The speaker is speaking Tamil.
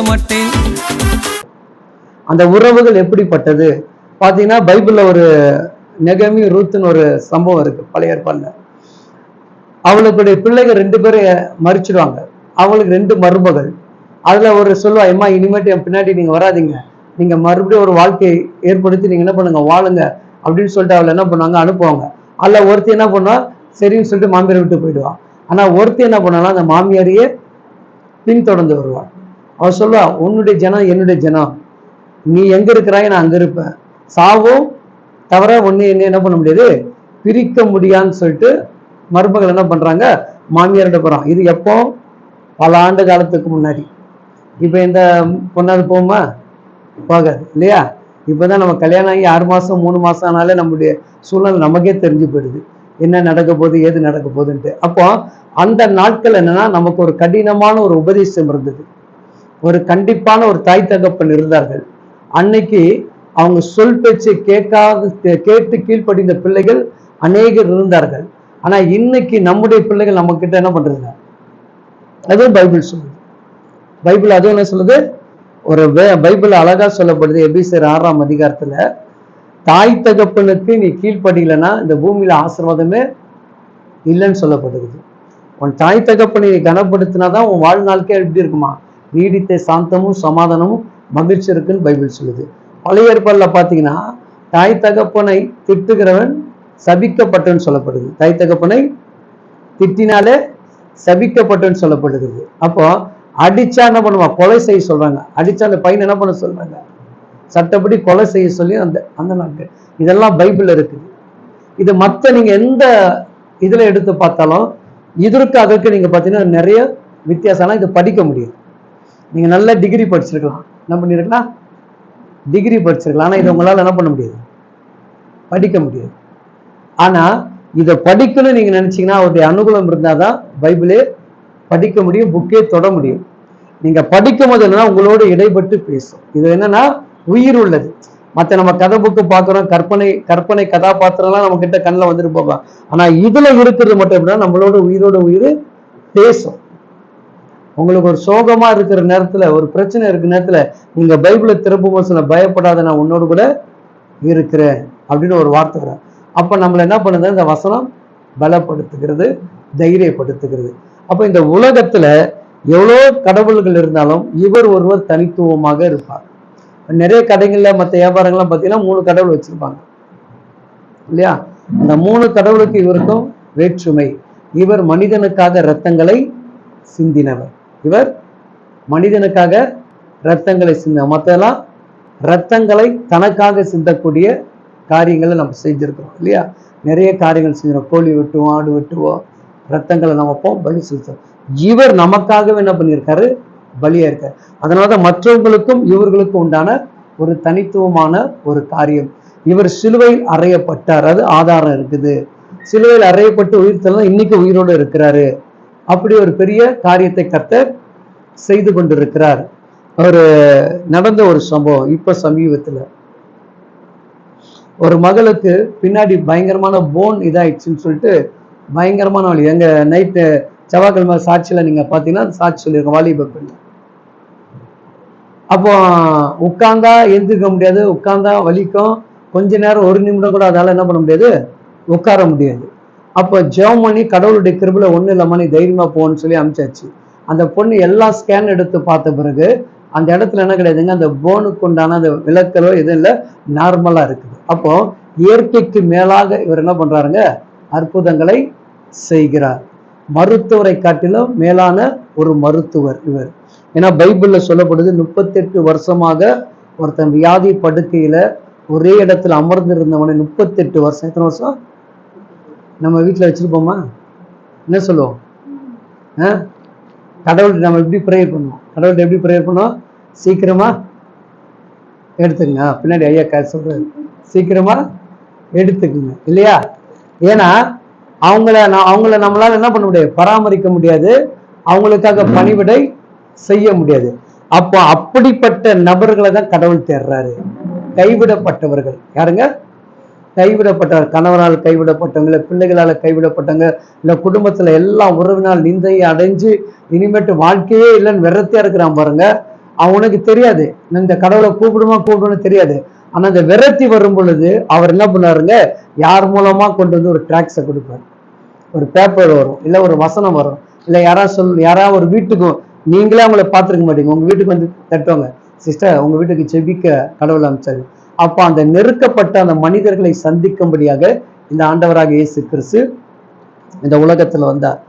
மாட்டேன். அந்த உறவுகள் எப்படிப்பட்டது பாத்தீங்கன்னா, பைபிள்ல ஒரு நெகமி ரூத்துன்னு ஒரு சம்பவம் இருக்கு பழைய ஏற்பாடுல. அவளுடைய பிள்ளைகள் 2 பேரும் மறிச்சிடுவாங்க. அவங்களுக்கு 2 மருமகள். அதுல ஒரு சொல்லுவா, அம்மா இனிமேட்டு என் பின்னாடி நீங்க வராதிங்க, நீங்க மறுபடியும் ஒரு வாழ்க்கையை ஏற்படுத்தி நீங்க என்ன பண்ணுங்க, வாழுங்க அப்படின்னு சொல்லிட்டு அவளை என்ன பண்ணுவாங்க, அனுப்புவாங்க. அல்ல ஒருத்தி என்ன பண்ணுவா, சரின்னு சொல்லிட்டு மாமியாரை விட்டு போயிடுவான். ஆனா ஒருத்தி என்ன பண்ணாலும் அந்த மாமியாரையே பின்தொடர்ந்து வருவாள். அவள் சொல்லுவா, உன்னுடைய ஜனம் என்னுடைய ஜனம், நீ எங்க இருக்கிறாய் நான் அங்க இருப்பேன், சாவும் தவிர ஒண்ணு என்ன பண்ண முடியாது, பிரிக்க முடியான்னு சொல்லிட்டு மருமகள் என்ன பண்றாங்க, மாமியார்கிட்ட போறான். இது எப்போ, பல ஆண்டு காலத்துக்கு முன்னாடி. இப்ப இந்த பொண்ணாது போகுமா, போகாது இல்லையா? இப்பதான் நம்ம கல்யாணம் ஆகி 6 மாசம் 3 மாசம் ஆனாலே நம்முடைய சூழ்நிலை நமக்கே தெரிஞ்சு போயிடுது, என்ன நடக்க போகுது ஏது நடக்க போகுதுன்ட்டு. அப்போ அந்த நாட்கள் என்னன்னா, நமக்கு ஒரு கடினமான ஒரு உபதேசம் இருந்தது, ஒரு கண்டிப்பான ஒரு தாய் தகப்பன் இருந்தார்கள். அன்னைக்கு அவங்க சொல் பேச்சு கேட்டு கீழ்ப்படிந்த பிள்ளைகள் அநேகர் இருந்தார்கள். ஆனா இன்னைக்கு நம்முடைய பிள்ளைகள் நம்ம கிட்ட என்ன பண்றதுங்க, அதுவும் பைபிள் சொல்லுது. பைபிள் அதுவும் என்ன சொல்லுது, ஒரு பைபிள் அழகா சொல்லப்படுது. எபேசியர் 6ஆம் அதிகாரத்துல, தாய் தகப்பனுக்கு நீ கீழ்ப்படியலைன்னா இந்த பூமியில ஆசீர்வாதமே இல்லைன்னு சொல்லப்படுது. உன் தாய் தகப்பனை கனப்படுத்தினாதான் உன் வாழ்நாளுக்கே எப்படி இருக்குமா, நீடித்த சாந்தமும் சமாதானமும் மகிழ்ச்சி இருக்குன்னு பைபிள் சொல்லுது. பழைய ஏற்பாடுல பாத்தீங்கன்னா, தாய் தகப்பனை திட்டுகிறவன் சபிக்கப்பட்டன்னு சொல்லப்படுது. தாய் தகப்பனை திட்டினாலே சபிக்கப்பட்டன்னு சொல்லப்படுகிறது. அப்போ அடிச்சா என்ன பண்ணுவான், கொலை செய்ய சொல்றாங்க. அடிச்சா அந்த பையன் என்ன பண்ண சொல்றாங்க, சட்டப்படி கொலை செய்ய சொல்லி அந்த அந்த நாட்கள் இதெல்லாம் பைபிள் இருக்குது. இது மற்ற நீங்க எந்த இதுல எடுத்து பார்த்தாலும் இதற்கு அதற்கு நீங்க பாத்தீங்கன்னா நிறைய வித்தியாசம். இதை படிக்க முடியும். நீங்க நல்ல டிகிரி படிச்சிருக்கலாம், என்ன பண்ணிருக்கலாம், டிகிரி படிச்சிருக்கலாம். ஆனா இதை உங்களால என்ன பண்ண முடியாது, படிக்க முடியாது. ஆனா இதை படிக்கணும்னு நீங்க நினைச்சீங்கன்னா அவருடைய அனுகூலம் இருந்தாதான் பைபிளே படிக்க முடியும், புக்கே தொட முடியும். நீங்க படிக்கும் போது என்னன்னா உங்களோட இடைப்பட்டு பேசும். இது என்னன்னா உயிர் உள்ளது. மற்ற நம்ம கதை புக்கு பார்க்குறோம், கற்பனை கதாபாத்திரம்லாம் நம்ம கிட்ட கண்ணில் வந்துட்டு போகலாம். ஆனா இதுல இருக்கிறது மட்டும் எப்படின்னா நம்மளோட உயிரோட உயிர் பேசும். உங்களுக்கு ஒரு சோகமா இருக்கிற நேரத்துல, ஒரு பிரச்சனை இருக்கிற நேரத்துல நீங்க பைபிளை திருப்பும் சொல்ல, பயப்படாத நான் உன்னோடு கூட இருக்கிறேன் அப்படின்னு ஒரு வார்த்தை வர. அப்ப நம்மள என்ன பண்ணுது, இந்த வசனம் பலப்படுத்துகிறது, தைரியப்படுத்துகிறது. அப்ப இந்த உலகத்துல எவ்வளோ கடவுள்கள் இருந்தாலும் இவர் ஒருவர் தனித்துவமாக இருப்பார். நிறைய கடைகள்ல மற்ற வியாபாரங்கள்லாம் பார்த்தீங்கன்னா 3 கடவுள் வச்சிருப்பாங்க இல்லையா? அந்த 3 கடவுளுக்கு இவருக்கும் வேற்றுமை. இவர் மனிதனுக்காக இரத்தங்களை சிந்தினவர், இவர் மனிதனுக்காக இரத்தங்களை சிந்த, மற்றெல்லாம் இரத்தங்களை தனக்காக சிந்தக்கூடிய காரியங்களை நம்ம செஞ்சிருக்கிறோம் இல்லையா? நிறைய காரியங்கள் செஞ்சிடும், கோழி வெட்டுவோம், ஆடு வெட்டுவோம், ரத்தங்களை நம்ம பலி செலுத்துவோம். இவர் நமக்காகவே என்ன பண்ணியிருக்காரு, பலியா இருக்காரு. அதனாலதான் மற்றவங்களுக்கும் இவர்களுக்கும் உண்டான ஒரு தனித்துவமான ஒரு காரியம். இவர் சிலுவையில் அறையப்பட்டார், அது ஆதாரம் இருக்குது. சிலுவையில் அறையப்பட்டு உயிர்த்தெல்லாம் இன்னைக்கு உயிரோடு இருக்கிறாரு. அப்படி ஒரு பெரிய காரியத்தை கர்த்தர் செய்து கொண்டிருக்கிறார். ஒரு நடந்த ஒரு சம்பவம் இப்ப சமீபத்துல, ஒரு மகளுக்கு பின்னாடி பயங்கரமான போன் இதாயிடுச்சுன்னு சொல்லிட்டு பயங்கரமான வழி. எங்க நைட்டு செவ்வாய்க்கிழமை சாட்சியில நீங்க பாத்தீங்கன்னா சாட்சி சொல்லியிருக்கோம், வாலிப பெண். அப்போ உட்கார்ந்தா எந்திருக்க முடியாது, உட்கார்ந்தா வலிக்கும், கொஞ்ச நேரம் 1 நிமிடம் கூட அதால என்ன பண்ண முடியாது, உட்கார முடியாது. அப்போ ஜெபம் பண்ணி கடவுளுடைய கிருபையில ஒன்றும் இல்லாம நீ தைரியமா போன்னு சொல்லி அனுப்பிச்சாச்சு. அந்த பொண்ணு எல்லா ஸ்கேன் எடுத்து பார்த்த பிறகு அந்த இடத்துல என்ன கிடையாதுங்க, அந்த போனுக்கு உண்டான அந்த விளக்கலோ எதுவும் இல்லை, நார்மலா இருக்குது. அப்போ இயற்கைக்கு மேலாக இவர் என்ன பண்றாருங்க, அற்புதங்களை செய்கிறார். மருத்துவரை காட்டிலும் மேலான ஒரு மருத்துவர் இவர். ஏன்னா பைபிள்ல சொல்லப்படுது 38 வருஷமாக ஒருத்தன் வியாதி படுக்கையில ஒரே இடத்துல அமர்ந்திருந்தவனை 38 வருஷம், எத்தனை வருஷம் நம்ம வீட்டுல வச்சிருப்போமா, என்ன சொல்லுவோம், கடவுள்கிட்ட நம்ம எப்படி ப்ரேயர் பண்ணுவோம், கடவுள்கிட்ட எப்படி ப்ரேயர் பண்ணுவோம், சீக்கிரமா எடுத்துக்கங்க, பின்னாடி ஐயா சொல்றாரு, சீக்கிரமா எடுத்துக்குங்க இல்லையா? ஏன்னா அவங்கள நம்மளால என்ன பண்ண முடியாது, பராமரிக்க முடியாது, அவங்களுக்காக பணிவிடை செய்ய முடியாது. அப்போ அப்படிப்பட்ட நபர்களை தான் கடவுள் தேடுறாரு. கைவிடப்பட்டவர்கள் யாருங்க, கைவிடப்பட்டவர், கணவனால் கைவிடப்பட்டவங்க, இல்லை பிள்ளைகளால கைவிடப்பட்டவங்க, இல்லை குடும்பத்துல எல்லா உறவினால் நிந்தையை அடைஞ்சு இனிமேட்டு வாழ்க்கையே இல்லைன்னு வெறத்தையா இருக்கிறான் பாருங்க, அவனுக்கு தெரியாது இந்த கடவுளை கூப்பிடுன்னு தெரியாது. ஆனா அந்த விரக்தி வரும் பொழுது அவர் என்ன பண்ணாருங்க, யார் மூலமா கொண்டு வந்து ஒரு டிராக்ஸை கொடுப்பாரு, ஒரு பேப்பர் வரும், இல்ல ஒரு வசனம் வரும், இல்ல யாராவது ஒரு வீட்டுக்கு நீங்களே அவங்கள பார்த்துருக்க மாட்டீங்க, உங்க வீட்டுக்கு வந்து தட்டுவாங்க, சிஸ்டர் உங்க வீட்டுக்கு செபிக்க கடவுள் அமைச்சாரு. அப்ப அந்த நெருக்கப்பட்ட அந்த மனிதர்களை சந்திக்கும்படியாக இந்த ஆண்டவராக இயேசு கிறிஸ்து இந்த உலகத்துல வந்தார்.